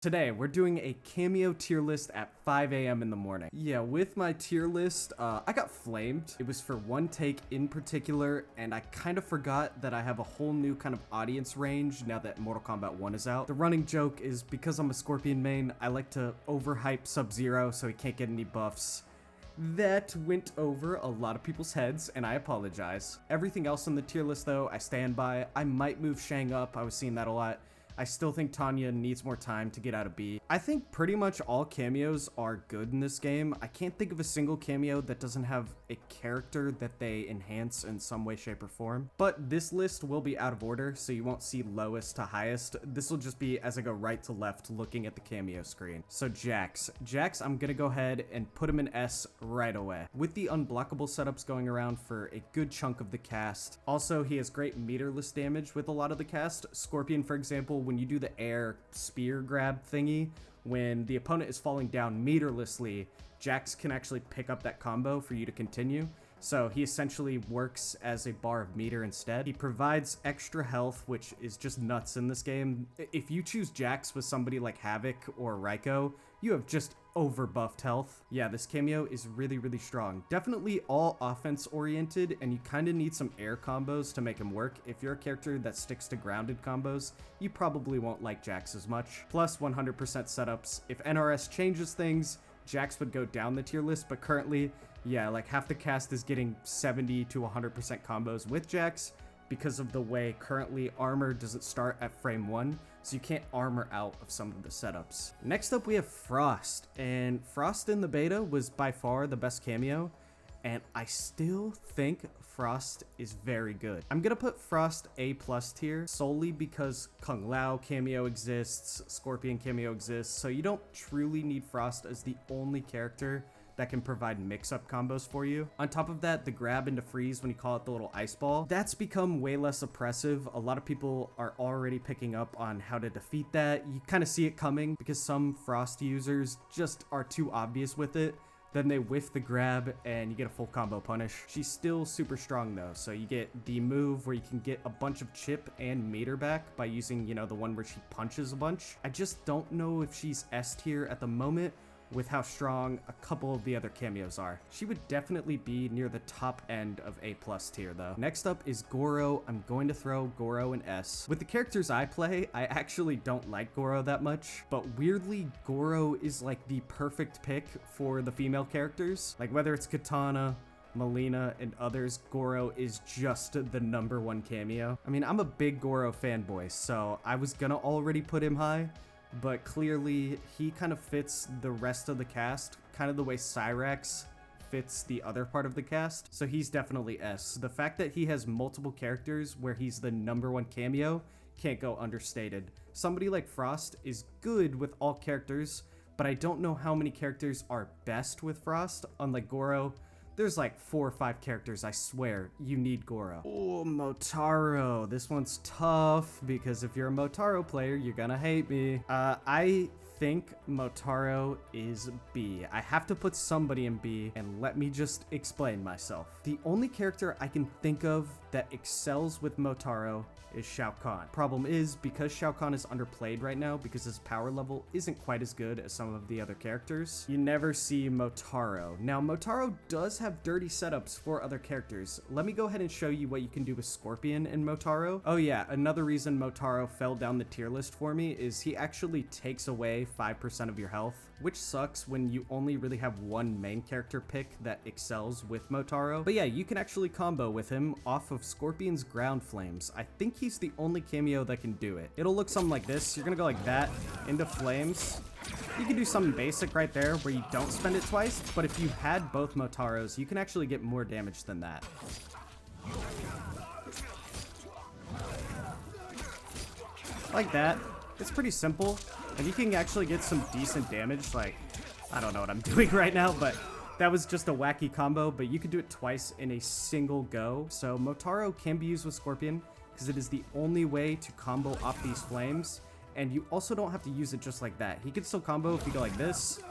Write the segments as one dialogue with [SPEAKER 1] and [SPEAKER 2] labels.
[SPEAKER 1] Today, we're doing a KAMEO tier list at 5 a.m. in the morning. Yeah, with my tier list, I got flamed. It was for one take in particular, and I kind of forgot that I have a whole new kind of audience range now that Mortal Kombat 1 is out. The running joke is because I'm a Scorpion main, I like to overhype SubZero so he can't get any buffs. That went over a lot of people's heads, and I apologize. Everything else on the tier list, though, I stand by. I might move Shang up. I was seeing that a lot. I still think Tanya needs more time to get out of B. I think pretty much all cameos are good in this game. I can't think of a single cameo that doesn't have a character that they enhance in some way, shape, or form. But this list will be out of order, so you won't see lowest to highest. This will just be as I go right to left looking at the cameo screen. So Jax, I'm gonna go ahead and put him in S right away. With the unblockable setups going around for a good chunk of the cast. Also, he has great meterless damage with a lot of the cast. Scorpion, for example, when you do the air spear grab thingy, when the opponent is falling down meterlessly, Jax can actually pick up that combo for you to continue. So he essentially works as a bar of meter instead. He provides extra health, which is just nuts in this game. If you choose Jax with somebody like Havoc or Raiko, you have just over-buffed health. Yeah, this cameo is really, really strong. Definitely all offense-oriented, and you kind of need some air combos to make him work. If you're a character that sticks to grounded combos, you probably won't like Jax as much. Plus 100% setups. If NRS changes things, Jax would go down the tier list, but currently, yeah, like half the cast is getting 70 to 100% combos with Jax because of the way currently armor doesn't start at frame 1, so you can't armor out of some of the setups. Next up we have Frost, and Frost in the beta was by far the best cameo, and I still think Frost is very good. I'm gonna put Frost A+ tier solely because Kung Lao cameo exists, Scorpion cameo exists, so you don't truly need Frost as the only character that can provide mix-up combos for you. On top of that, the grab into freeze when you call it the little ice ball, that's become way less oppressive. A lot of people are already picking up on how to defeat that. You kind of see it coming because some Frost users just are too obvious with it. Then they whiff the grab and you get a full combo punish. She's still super strong though, so you get the move where you can get a bunch of chip and meter back by using, you know, the one where she punches a bunch. I just don't know if she's S tier at the moment with how strong a couple of the other cameos are. She would definitely be near the top end of A+ tier though. Next up is Goro. I'm going to throw Goro in S. With the characters I play, I actually don't like Goro that much, but weirdly, Goro is like the perfect pick for the female characters. Like whether it's Katana, Melina, and others, Goro is just the #1 cameo. I mean, I'm a big Goro fanboy, so I was gonna already put him high, but clearly he kind of fits the rest of the cast, kind of the way Cyrax fits the other part of the cast, so he's definitely S. The fact that he has multiple characters where he's the #1 cameo can't go understated. Somebody like Frost is good with all characters, but I don't know how many characters are best with Frost. Unlike Goro, there's like 4 or 5 characters, I swear, you need Goro. Oh, Motaro. This one's tough because if you're a Motaro player, you're gonna hate me. I think Motaro is B. I have to put somebody in B, and let me just explain myself. The only character I can think of that excels with Motaro is Shao Kahn. Problem is, because Shao Kahn is underplayed right now because his power level isn't quite as good as some of the other characters, you never see Motaro. Now, Motaro does have dirty setups for other characters. Let me go ahead and show you what you can do with Scorpion and Motaro. Oh yeah, another reason Motaro fell down the tier list for me is he actually takes away 5% of your health, which sucks when you only really have one main character pick that excels with Motaro. But yeah, you can actually combo with him off of Scorpion's ground flames. I think he's the only cameo that can do it. It'll look something like this. You're gonna go like that into flames. You can do something basic right there where you don't spend it twice, but if you had both Motaros, you can actually get more damage than that. Like that. It's pretty simple, and you can actually get some decent damage. Like, I don't know what I'm doing right now, but that was just a wacky combo, but you could do it twice in a single go. So Motaro can be used with Scorpion because it is the only way to combo off these flames, and you also don't have to use it just like that. He can still combo if you go like this,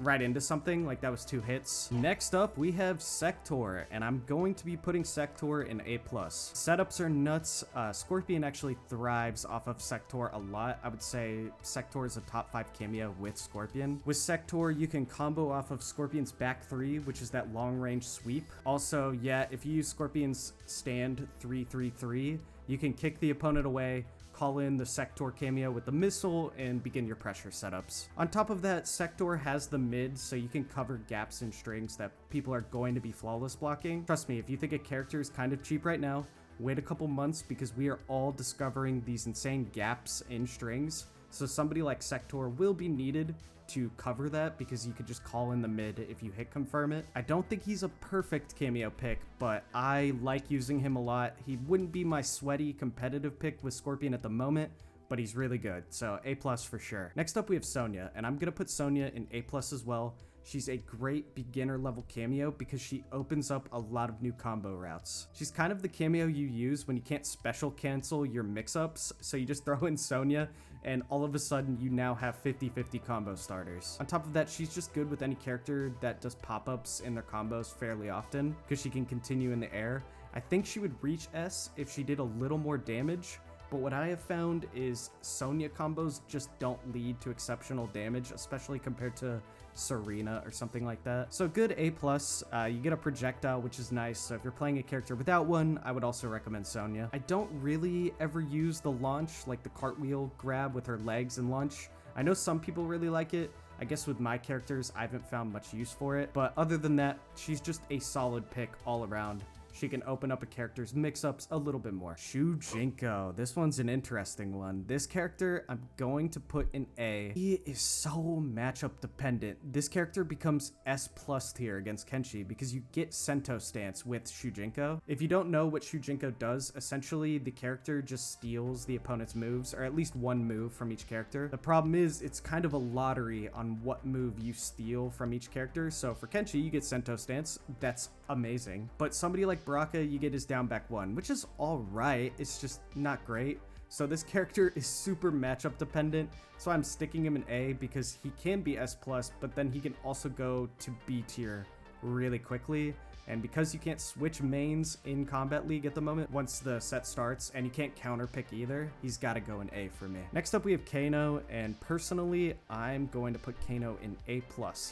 [SPEAKER 1] right into something. Like, that was 2 hits. Next up, we have Sektor, and I'm going to be putting Sektor in A+. Setups are nuts. Scorpion actually thrives off of Sektor a lot. I would say Sektor is a top 5 cameo with Scorpion. With Sektor, you can combo off of Scorpion's back 3, which is that long-range sweep. Also, yeah, if you use Scorpion's stand 3-3-3, you can kick the opponent away, call in the Sektor cameo with the missile, and begin your pressure setups. On top of that, Sektor has the mid, so you can cover gaps in strings that people are going to be flawless blocking. Trust me, if you think a character is kind of cheap right now, wait a couple months because we are all discovering these insane gaps in strings. So somebody like Sektor will be needed to cover that because you could just call in the mid if you hit confirm it. I don't think he's a perfect cameo pick, but I like using him a lot. He wouldn't be my sweaty competitive pick with Scorpion at the moment, but he's really good, so A+ for sure. Next up we have Sonia, and I'm gonna put Sonia in A+ as well. She's a great beginner level cameo because she opens up a lot of new combo routes. She's kind of the cameo you use when you can't special cancel your mix-ups, so you just throw in Sonia and all of a sudden you now have 50-50 combo starters. On top of that, she's just good with any character that does pop-ups in their combos fairly often because she can continue in the air. I think she would reach S if she did a little more damage, but what I have found is Sonia combos just don't lead to exceptional damage, especially compared to Serena or something like that. So good A+, you get a projectile, which is nice. So if you're playing a character without one, I would also recommend Sonia. I don't really ever use the launch, like the cartwheel grab with her legs and launch. I know some people really like it. I guess with my characters, I haven't found much use for it. But other than that, she's just a solid pick all around. She can open up a character's mix-ups a little bit more. Shujinko. This one's an interesting one. This character, I'm going to put in A. He is so matchup dependent. This character becomes S+ tier against Kenshi because you get Sento stance with Shujinko. If you don't know what Shujinko does, essentially the character just steals the opponent's moves, or at least one move from each character. The problem is it's kind of a lottery on what move you steal from each character. So for Kenshi, you get Sento stance. That's amazing. But somebody like Baraka, you get his down back 1, which is all right. It's just not great. So this character is super matchup dependent. So I'm sticking him in A because he can be S+, but then he can also go to B tier really quickly. And because you can't switch mains in Kombat League at the moment once the set starts, and you can't counter pick either, he's got to go in A for me. Next up we have Kano, and personally I'm going to put Kano in A+.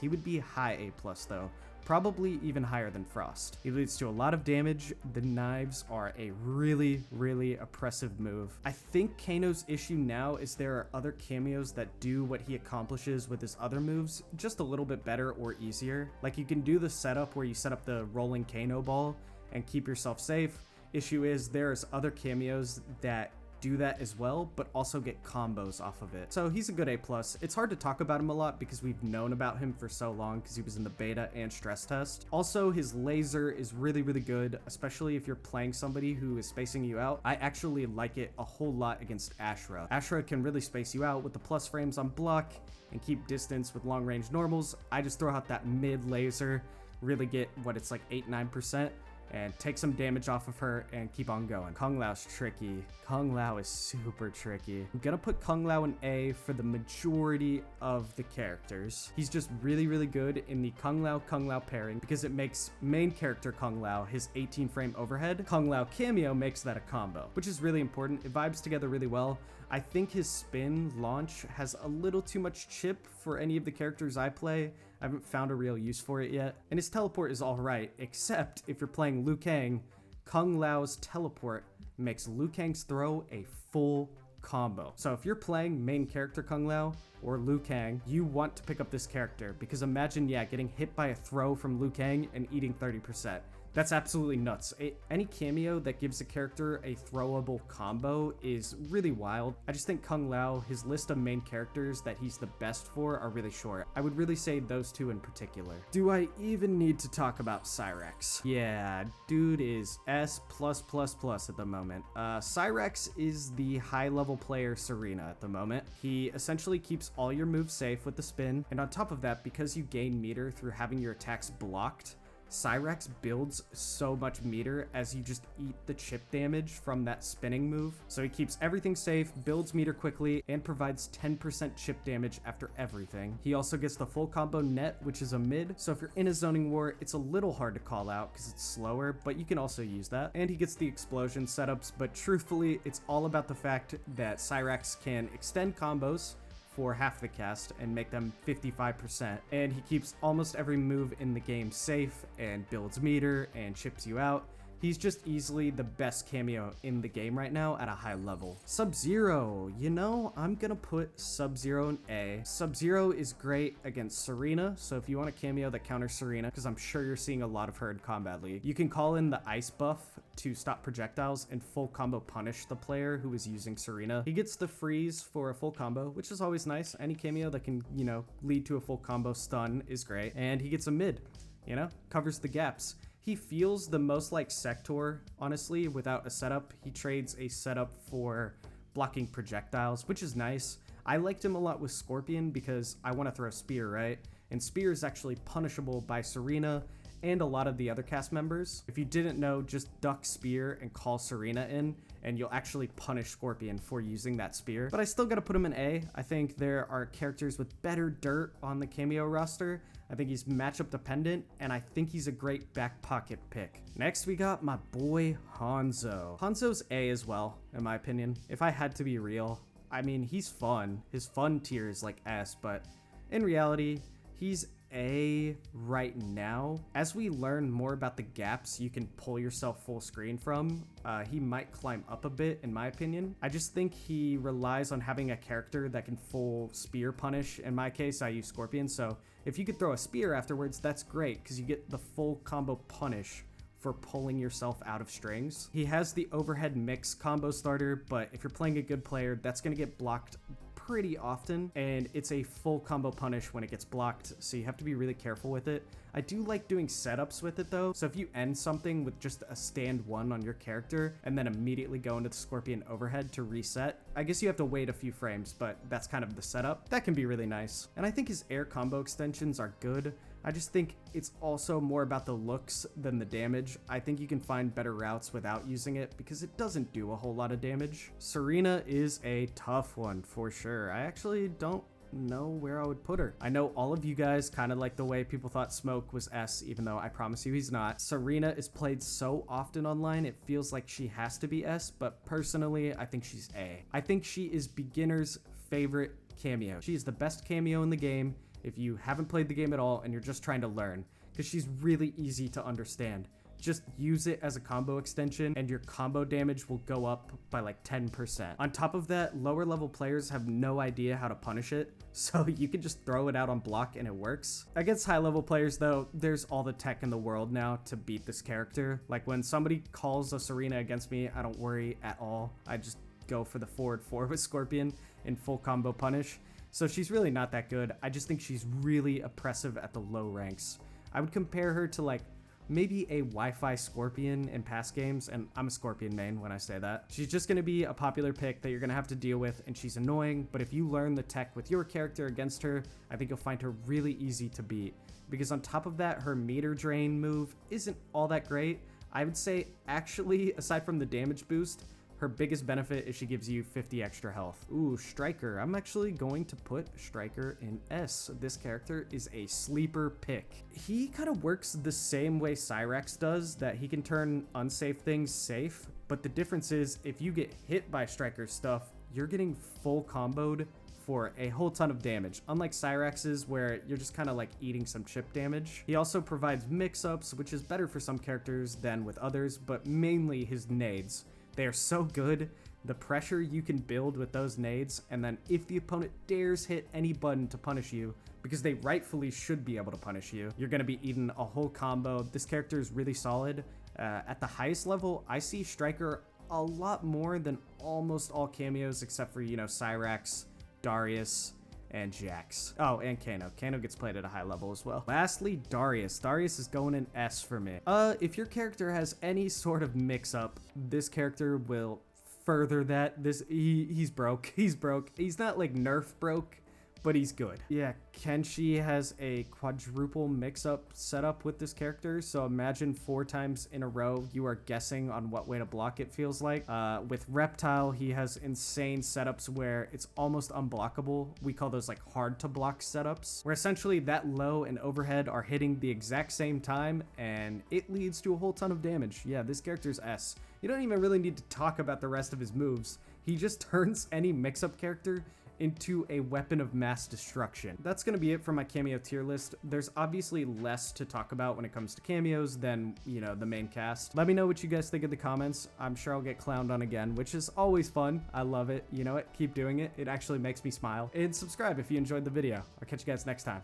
[SPEAKER 1] He would be high A+ though. Probably even higher than Frost. He leads to a lot of damage. The knives are a really, really oppressive move. I think Kano's issue now is there are other cameos that do what he accomplishes with his other moves just a little bit better or easier. Like you can do the setup where you set up the rolling Kano ball and keep yourself safe. Issue is there's other cameos that do that as well, but also get combos off of it. So he's a good A+. It's hard to talk about him a lot because we've known about him for so long because he was in the beta and stress test. Also, his laser is really, really good, especially if you're playing somebody who is spacing you out. I actually like it a whole lot against Ashra. Ashra can really space you out with the plus frames on block and keep distance with long range normals. I just throw out that mid laser, really get what it's like 8-9%. And take some damage off of her and keep on going. Kung Lao's tricky. Kung Lao is super tricky. I'm gonna put Kung Lao in A for the majority of the characters. He's just really, really good in the Kung Lao pairing because it makes main character Kung Lao his 18 frame overhead. Kung Lao cameo makes that a combo, which is really important. It vibes together really well. I think his spin launch has a little too much chip for any of the characters I play. I haven't found a real use for it yet. And his teleport is alright, except if you're playing Liu Kang, Kung Lao's teleport makes Liu Kang's throw a full combo. So if you're playing main character Kung Lao or Liu Kang, you want to pick up this character because imagine, yeah, getting hit by a throw from Liu Kang and eating 30%. That's absolutely nuts. Any cameo that gives a character a throwable combo is really wild. I just think Kung Lao, his list of main characters that he's the best for are really short. I would really say those two in particular. Do I even need to talk about Cyrax? Yeah, dude is S+++ at the moment. Cyrax is the high-level player Serena at the moment. He essentially keeps all your moves safe with the spin, and on top of that, because you gain meter through having your attacks blocked, Cyrax builds so much meter as you just eat the chip damage from that spinning move. So he keeps everything safe, builds meter quickly, and provides 10% chip damage after everything. He also gets the full combo net, which is a mid. So if you're in a zoning war, it's a little hard to call out because it's slower, but you can also use that. And he gets the explosion setups, but truthfully, it's all about the fact that Cyrax can extend combos for half the cast and make them 55%. And he keeps almost every move in the game safe and builds meter and chips you out. He's just easily the best cameo in the game right now at a high level. SubZero, you know, I'm gonna put SubZero in A. SubZero is great against Serena, so if you want a cameo that counters Serena, because I'm sure you're seeing a lot of her in Kombat League, you can call in the ice buff to stop projectiles and full combo punish the player who is using Serena. He gets the freeze for a full combo, which is always nice. Any cameo that can, you know, lead to a full combo stun is great. And he gets a mid, you know, covers the gaps. He feels the most like Sektor, honestly, without a setup. He trades a setup for blocking projectiles, which is nice. I liked him a lot with Scorpion because I want to throw Spear, right? And Spear is actually punishable by Serena and a lot of the other cast members. If you didn't know, just duck Spear and call Serena in, and you'll actually punish Scorpion for using that Spear. But I still gotta put him in A. I think there are characters with better dirt on the cameo roster. I think he's matchup dependent, and I think he's a great back pocket pick. Next, we got my boy Hanzo. Hanzo's A as well, in my opinion. If I had to be real, I mean, he's fun. His fun tier is like S, but in reality, he's A right now. As we learn more about the gaps you can pull yourself full screen from, he might climb up a bit, in my opinion. I just think he relies on having a character that can full spear punish. In my case, I use Scorpion, so if you could throw a spear afterwards, that's great, because you get the full combo punish for pulling yourself out of strings. He has the overhead mix combo starter, but if you're playing a good player, that's gonna get blocked pretty often, and it's a full combo punish when it gets blocked, so you have to be really careful with it. I do like doing setups with it though, so if you end something with just a stand one on your character and then immediately go into the Scorpion overhead to reset, I guess you have to wait a few frames, but that's kind of the setup. That can be really nice. And I think his air combo extensions are good. I just think it's also more about the looks than the damage. I think you can find better routes without using it because it doesn't do a whole lot of damage. Serena is a tough one for sure. I actually don't know where I would put her. I know all of you guys kind of like the way people thought Smoke was S, even though I promise you he's not. Serena is played so often online, it feels like she has to be S, but personally, I think she's A. I think she is beginner's favorite cameo. She is the best cameo in the game if you haven't played the game at all and you're just trying to learn, because she's really easy to understand. Just use it as a combo extension and your combo damage will go up by like 10%. On top of that, lower level players have no idea how to punish it, so you can just throw it out on block and it works. Against high level players though, there's all the tech in the world now to beat this character. Like when somebody calls a Serena against me, I don't worry at all. I just go for the forward 4 with Scorpion in full combo punish. So she's really not that good. I just think she's really oppressive at the low ranks. I would compare her to like maybe a Wi-Fi Scorpion in past games, and I'm a Scorpion main when I say that. She's just gonna be a popular pick that you're gonna have to deal with, and she's annoying, but if you learn the tech with your character against her, I think you'll find her really easy to beat. Because on top of that, her meter drain move isn't all that great. I would say, actually, aside from the damage boost, her biggest benefit is she gives you 50 extra health. Ooh, Striker. I'm actually going to put Striker in S. This character is a sleeper pick. He kind of works the same way Cyrax does, that he can turn unsafe things safe, but the difference is if you get hit by Striker's stuff, you're getting full comboed for a whole ton of damage, unlike Cyrax's where you're just kind of like eating some chip damage. He also provides mix-ups, which is better for some characters than with others, but mainly his nades. They are so good. The pressure you can build with those nades, and then if the opponent dares hit any button to punish you, because they rightfully should be able to punish you, you're gonna be eating a whole combo. This character is really solid. At the highest level, I see Striker a lot more than almost all cameos except for, you know, Cyrax, Darius, and Jax. Oh, and Kano. Kano gets played at a high level as well. Lastly, Darius. Darius is going in S for me. If your character has any sort of mix-up, this character will further that. He's broke. He's broke. He's not like nerf broke, but he's good. Yeah, Kenshi has a quadruple mix-up setup with this character, so imagine 4 times in a row you are guessing on what way to block it feels like. With Reptile, he has insane setups where it's almost unblockable. We call those like hard to block setups, where essentially that low and overhead are hitting the exact same time, and it leads to a whole ton of damage. Yeah, this character's S. You don't even really need to talk about the rest of his moves. He just turns any mix-up character into a weapon of mass destruction. That's gonna be it for my cameo tier list. There's obviously less to talk about when it comes to cameos than, you know, the main cast. Let me know what you guys think in the comments. I'm sure I'll get clowned on again, which is always fun. I love it. You know what? Keep doing it. It actually makes me smile. And subscribe if you enjoyed the video. I'll catch you guys next time.